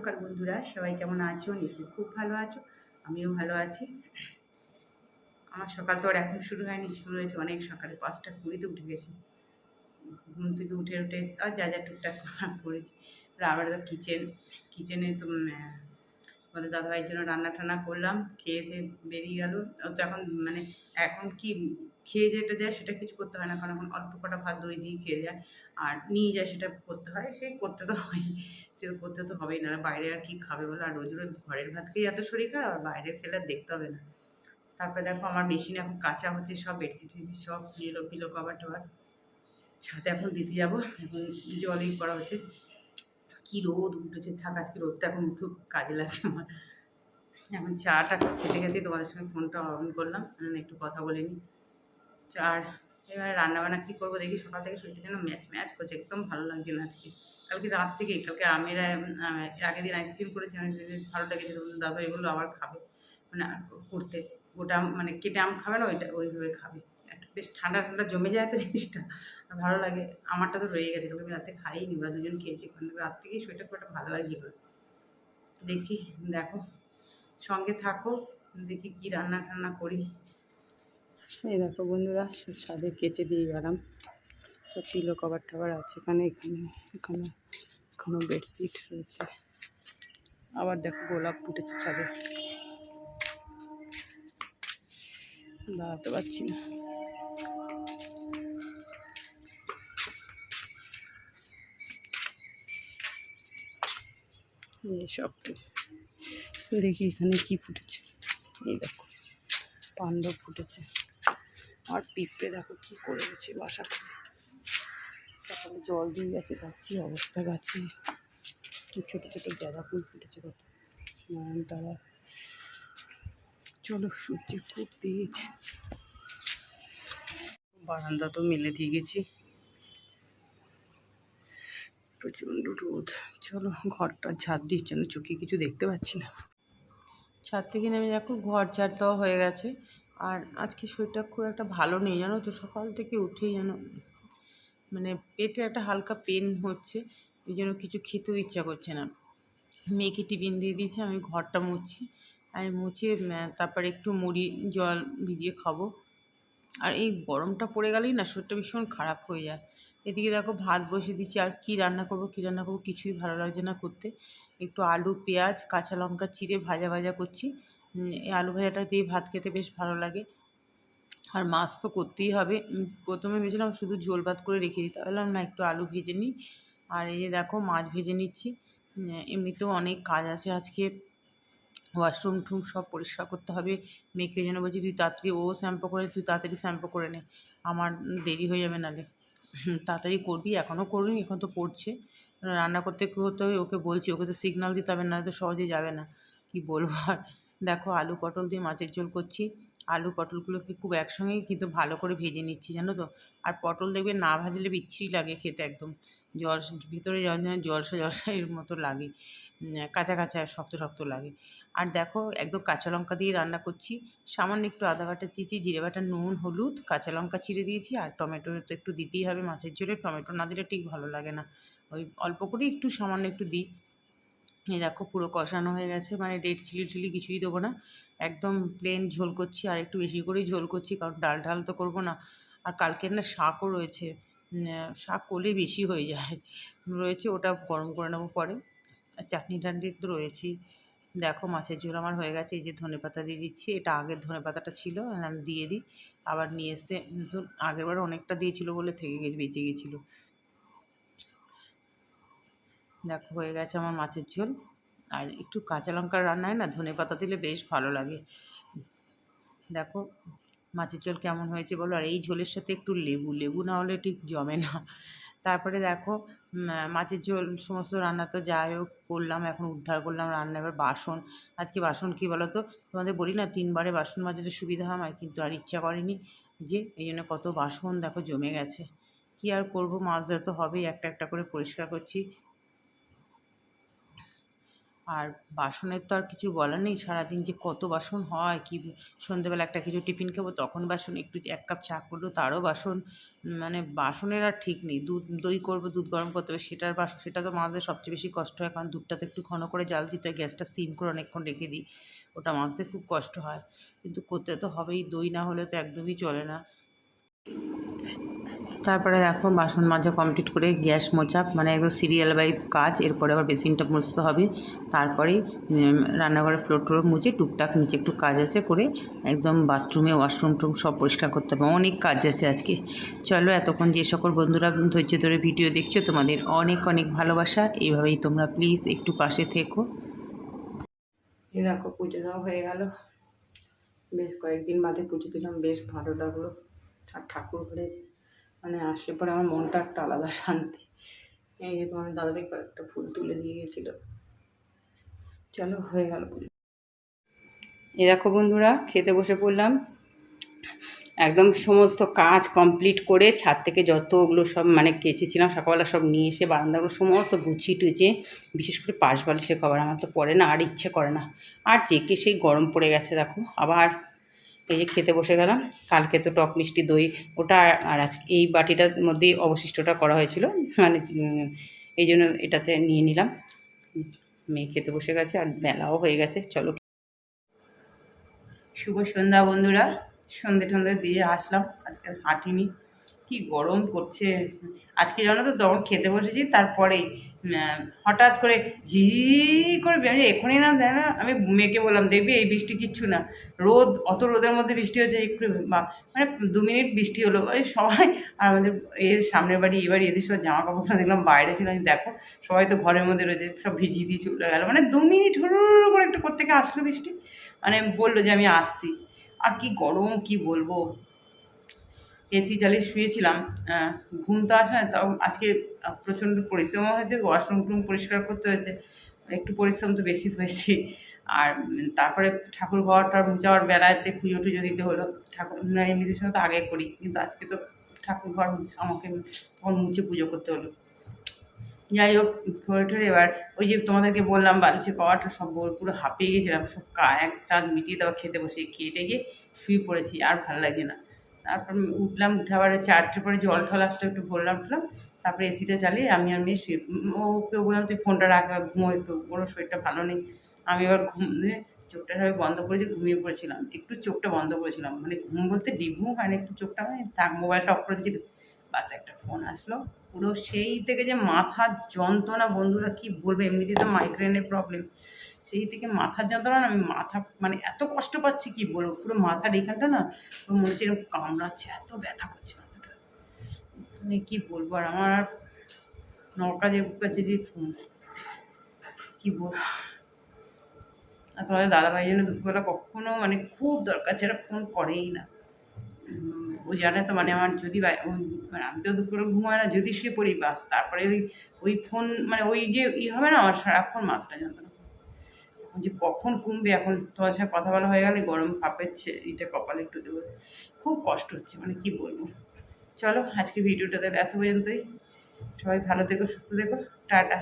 সকাল বন্ধুরা, সবাই কেমন আছো? নিশ্চয়ই খুব ভালো আছো, আমিও ভালো আছি। আমার সকাল তো আর এখন শুরু হয়নি, শুরু হয়েছে অনেক সকালে, 5টা 20-তে উঠে গেছি। ঘুম থেকে উঠে আর যা যা টুকটাক করেছি। আবার তো কিচেনে তো তোমাদের দাদাভাইয়ের জন্য রান্না টান্না করলাম, খেয়ে দিয়ে বেরিয়ে গেল। ও তো এখন এখন কি খেয়ে যেটা যায় সেটা কিছু করতে হয় না, কারণ এখন অল্প কটা ভাত দই দিয়ে খেয়ে যায়, আর নিয়ে যায় সেটা করতে হয়, সেই করতে তো হয়, সে করতে তো হবেই, না বাইরে আর কি খাবে বলো। আর রোজ রোজ ঘরের ভাত খেয়ে এত শরীর খারাপ, আর বাইরে খেলে আর দেখতে হবে না। তারপরে দেখো আমার মেশিনে এখন কাঁচা হচ্ছে, সব বেডশিট টেডশিট সব পিলো কভার টভার ছাদে এখন দিতে যাবো। এখন জলই করা হচ্ছে। কি রোদ উঠেছে, থাক আজকে রোদটা এখন খুব কাজে লাগছে আমার। এখন চাটা খেতে খেতে তোমাদের সঙ্গে ফোনটা অন করলাম, একটু কথা বলে নিই। আর এবার রান্নাবান্না কী করবো দেখি, সকাল থেকে শরীরটা যেন ম্যাচ ম্যাচ করছে, একদম ভালো লাগছে না আজকে। কালকে রাত থেকেই, কালকে আমের আগের দিন আইসক্রিম করেছি, আমি ভালো লেগেছে, দাদা এগুলো আবার খাবে, মানে করতে গোটা কেটে আম খাবে না, ওইভাবে খাবে। একটা বেশ ঠান্ডা ঠান্ডা জমে যায় তো জিনিসটা, আর ভালো লাগে। আমারটা তো রয়ে গেছে, কালকে আমি রাতে খাইনি, ওরা দুজন খেয়েছি, কারণ রাত থেকেই শরীরটা খুব একটা ভালো লাগছে। দেখছি, দেখো সঙ্গে থাকো, দেখি কি রান্না টান্না করি। এই দেখো বন্ধুরা, ছাদে কেচে দিয়ে গেলাম, সব পিলো কভার টভার আছে এখানে বেডশিট রয়েছে। আবার দেখো গোলাপ ফুটেছে ছাদে, দাঁড়াতে পারছি না। এইসব দেখি এখানে কি ফুটেছে, এই দেখো পাণ্ডব ফুটেছে, আর পিঁপড়ে দেখো কি করে গেছে বাসা করে। সকালে জল দিয়ে গেছে, তার কী অবস্থা গাছে, কি ছোটো ছোটো গাঁদা ফুল ফুটেছে কত, নয়নতারা। চলো, সূর্যের খুব তেজ, বারান্দা তো মেলে দিয়ে গেছি, প্রচণ্ড রোদ। চলো ঘরটা ঝাড় দিই, জন্য চোখে কিছু দেখতে পাচ্ছি না। ছাদ থেকে নেমে দেখো ঘর ঝাড় দেওয়া হয়ে গেছে। আর আজকে শরীরটা খুব একটা ভালো নেই জানো তো, সকাল থেকে উঠেই যেন পেটে একটা হালকা পেন হচ্ছে, ওই জন্য কিছু খেতেও ইচ্ছা করছে না। মেয়েকে টিফিন দিয়ে দিয়েছে, আমি ঘরটা মুছছি, আমি মুছিয়ে তারপরে একটু মুড়ি জল ভিজিয়ে খাবো। আর এই গরমটা পড়ে গেলেই না শরীরটা ভীষণ খারাপ হয়ে যায়। এদিকে দেখো ভাত বসিয়ে দিচ্ছি, আর কী রান্না করবো কিছুই ভালো লাগছে না করতে। একটু আলু পেঁয়াজ কাঁচা লঙ্কা চিড়ে ভাজা ভাজা করছি, এই আলু ভাজাটা দিয়ে ভাত খেতে বেশ ভালো লাগে। আর মাছ তো করতেই হবে। প্রথমে ভেবেছিলাম শুধু ঝোল ভাত করে রেখে দিই, তাহলে না একটু আলু ভেজে নিই। আর এই যে দেখো মাছ ভেজে নিচ্ছি। এমনিতেও অনেক কাজ আছে আজকে, ওয়াশরুম টুম সব পরিষ্কার করতে হবে। মেয়েকে যেন বলছি তুই তাড়াতাড়ি, ও শ্যাম্পু করে, তুই তাড়াতাড়ি শ্যাম্পু করে নে, আমার দেরি হয়ে যাবে নাহলে। তাড়াতাড়ি করবি, এখনও করিনি, এখন তো পড়ছে। রান্না করতে করতে ওকে বলছি, ওকে তো সিগনাল দিতে হবে, নাহলে তো সহজে যাবে না। কি বলবো আর। দেখো আলু পটল দিয়ে মাছের ঝোল করছি। আলু পটলগুলোকে খুব একসঙ্গেই কিন্তু ভালো করে ভেজে নিচ্ছি জানো তো। আর পটল দেখবে না ভাজলে বিচ্ছিরি লাগে খেতে, একদম জল ভিতরে জলসা জলসা এর মতো লাগে, কাঁচা কাঁচা শক্ত শক্ত লাগে। আর দেখো একদম কাঁচা লঙ্কা দিয়ে রান্না করছি, সামান্য একটু আদা বাটা চিচি, জিরে বাটা, নুন, হলুদ, কাঁচা লঙ্কা চিড়ে দিয়েছি। আর টমেটো তো একটু দিতেই হবে মাছের ঝোলে, টমেটো না দিলে ঠিক ভালো লাগে না, ওই অল্প করে একটু সামান্য একটু দিই। এই দেখো পুরো কষানো হয়ে গেছে, রেড চিলি টিলি কিছুই দেবো না, একদম প্লেন ঝোল করছি। আর একটু বেশি করেই ঝোল করছি, কারণ ডাল ঢাল তো করবো না। আর কালকের না শাকও রয়েছে, শাক করলেই বেশি হয়ে যায়, রয়েছে, ওটা গরম করে নেবো পরে। আর চাটনি টাটনি তো রয়েছেই। দেখো মাছের ঝোল আমার হয়ে গেছে, এই যে ধনেপাতা দিয়ে দিচ্ছি, এটা আগের ধনেপাতাটা ছিল, আমি দিয়ে দিই। আবার নিয়ে এসে তো আগেরবার অনেকটা দিয়েছিল বলে থেকে গেছে, বেঁচে গেছিলো। দেখো হয়ে গেছে আমার মাছের ঝোল। আর একটু কাঁচা লঙ্কার রান্নায় না ধনেপাতা দিলে বেশ ভালো লাগে। দেখো মাছের ঝোল কেমন হয়েছে বলো। আর এই ঝোলের সাথে একটু লেবু, লেবু না হলে ঠিক জমে না। তারপরে দেখো মাছের ঝোল সমস্ত রান্না তো যাই হোক করলাম, এখন উদ্ধার করলাম রান্না। এবার বাসন, আজকে বাসন কী বলো তো, তোমাদের বলি না 3বারে বাসন মাজতে সুবিধা হয়, কিন্তু আর ইচ্ছা করেনি, যে এই জন্য কত বাসন দেখো জমে গেছে। কী আর করবো, মাছ ধরে তো হবেই, একটা একটা করে পরিষ্কার করছি। আর বাসনের তো আর কিছু বলার নেই, সারাদিন যে কত বাসন হয়, কি সন্ধেবেলা একটা কিছু টিফিন খাবো তখন বাসন, একটু এক কাপ চা করলো তারও বাসন, মানে বাসনের আর ঠিক নেই। দই করবো, দুধ গরম করতে হবে, সেটার বাসন, সেটা তো মাজতে সবচেয়ে বেশি কষ্ট হয়, কারণ দুধটা তো একটু ঘন করে জাল দিতে হয়, গ্যাসটা সিম করে অনেকক্ষণ রেখে দিই, ওটা মাজতে খুব কষ্ট হয়, কিন্তু করতে তো হবেই, দই না হলে তো একদমই চলে না। তারপরে দেখো বাসন মাজা কমপ্লিট করে গ্যাস মোছা, মানে একদম সিরিয়াল বাই কাজ, এরপরে আবার বেসিনটা মুছতে হবে, তারপরেই রান্নাঘরের ফ্লোর টোর মুছে টুকটাক নিচে একটু কাজ আছে করে একদম বাথরুমে ওয়াশরুম টুম সব পরিষ্কার করতে হবে, অনেক কাজ আছে আজকে। চলো, এতক্ষণ যে সকল বন্ধুরা ধৈর্য ধরে ভিডিও দেখছো তোমাদের অনেক অনেক ভালোবাসা, এইভাবেই তোমরা প্লিজ একটু পাশে থেকো। এ দেখো পুজো দেওয়া হয়ে গেল, বেশ কয়েকদিন বাদে পুজো দিলাম, বেশ ভালো লাগলো। ঠাকুর ঘরে মানে আসলে পরে আমার মনটা একটা আলাদা শান্তি। এই যে তোমার দাদাভাই কয়েকটা ফুল তুলে দিয়ে গেছিলো। চলো, হয়ে গেল পুজো। এ দেখো বন্ধুরা, খেতে বসে পড়লাম, একদম সমস্ত কাজ কমপ্লিট করে ছাদ থেকে যতগুলো সব মানে কেচেছিলাম সকালবেলা সব নিয়ে এসে বারান্দাগুলো সমস্ত গুছিয়ে টুচিয়ে, বিশেষ করে পাশ বালিশে কভার আমার তো পড়ে না, আর ইচ্ছে করে না, আর যে কে সেই গরম পড়ে গেছে দেখো। আবার এই যে খেতে বসে গেলাম, কালকে তো টক মিষ্টি দই ওটা, আর আজকে এই বাটিটার মধ্যেই অবশিষ্টটা করা হয়েছিল, মানে এই জন্য এটাতে নিয়ে নিলাম। মেয়ে খেতে বসে গেছে আর বেলাও হয়ে গেছে, চলো। শুভ সন্ধ্যা বন্ধুরা, সন্ধে টন্ধে দিয়ে আসলাম, আজকে হাঁটিনি, কি গরম করছে আজকে, জানো তো তখন খেতে বসেছি, তারপরেই হঠাৎ করে করে আমি এখনই না দেয় না, আমি মেয়েকে বললাম দেখবি এই বৃষ্টি কিচ্ছু না, রোদ, অত রোদের মধ্যে বৃষ্টি হচ্ছে একটু, মানে 2 মিনিট বৃষ্টি হলো, ওই সবাই, আর আমাদের এর সামনের বাড়ি এবারে এদের সব জামা কাপড়টা দেখলাম বাইরে ছিল, আমি দেখো সবাই তো ঘরের মধ্যে রয়েছে, সব ভিজিয়ে দিয়ে চলে গেলো, মানে 2 মিনিট হুড় করে একটু কোত্থেকে আসলো বৃষ্টি, মানে বললো যে আমি আসছি, আর কি গরম কি বলবো। এসি চালিয়ে শুয়েছিলাম, ঘুম তো আসে না, তাও আজকে প্রচণ্ড পরিশ্রমও হয়েছে, ওয়াশরুম টুম পরিষ্কার করতে হয়েছে, একটু পরিশ্রম তো বেশি হয়েছে। আর তারপরে ঠাকুর ঘরটা মুছাওয়ার বেলাতে পুজো টুজো দিতে হলো, ঠাকুর এমনিতে সময় তো আগে করি, কিন্তু আজকে তো ঠাকুর ঘর আমাকে তখন মুছে পুজো করতে হলো। যাই হোক, করে টরে এবার ওই যে তোমাদেরকে বললাম বালিশে কভারটা সব পুরো হাঁপিয়ে গেছিলাম, সব এক চাঁদ মিটিয়ে দেওয়া, খেতে বসে খেয়ে গিয়ে শুয়ে পড়েছি, আর ভালো লাগছে না। তারপর উঠলাম, উঠে আবার 4টের পরে জল টল আসলে একটু ভরলাম টুলাম, তারপরে এসিটা চালিয়ে আমি আর মেয়ে শুয়ে, ওকে বললাম তুই ফোনটা রাখ, ঘুমো একটু, ওর শরীরটা ভালো নেই। আমি এবার চোখটা সবাই বন্ধ করেছি, ঘুমিয়ে পড়েছিলাম, একটু চোখটা বন্ধ করেছিলাম, মানে ঘুম বলতে ডিপ ঘুম হয় না, একটু চোখটা মানে থাক, মোবাইলটা অফ করে দিয়েছি, বাস একটা ফোন আসলো, পুরো সেই থেকে যে মাথার যন্ত্রণা বন্ধুরা কি বলবো, এমনিতে তো মাইগ্রেনের প্রবলেম, সেই থেকে মাথার যন্ত্রণা না, আমি মাথা মানে এত কষ্ট পাচ্ছি কি বলবো, পুরো মাথার এখানটা না পুরো মনে হচ্ছে এরকম কামড়াচ্ছে, এত ব্যথা করছে মাথাটা, মানে কী বলবো। আর আমার আর নকাজের কাছে যে কী বলবো, আর তোমাদের দাদাভাই জন্য দুপুরবেলা কখনো মানে খুব দরকার ছাড়া ফোন করেই না, ও জানে তো, মানে আমার যদি মানে আমি তো দুপুরে ঘুমায় না, যদি শুয়ে পড়ি বাস, তারপরে ওই ওই ফোন মানে ওই যে হবে না, আমার সারাক্ষণ মাথাটা যন্ত্রণা, এখন যে কখন কমবে, এখন তোমার সাথে কথা বলা হয়ে গেলে গরম ভাপেচ্ছে, এটা কপালে একটু দেবো, খুব কষ্ট হচ্ছে, মানে কি বলবো। চলো, আজকে ভিডিওটা তাহলে এত পর্যন্তই, সবাই ভালো থেকো, সুস্থ থেকো, টাটা।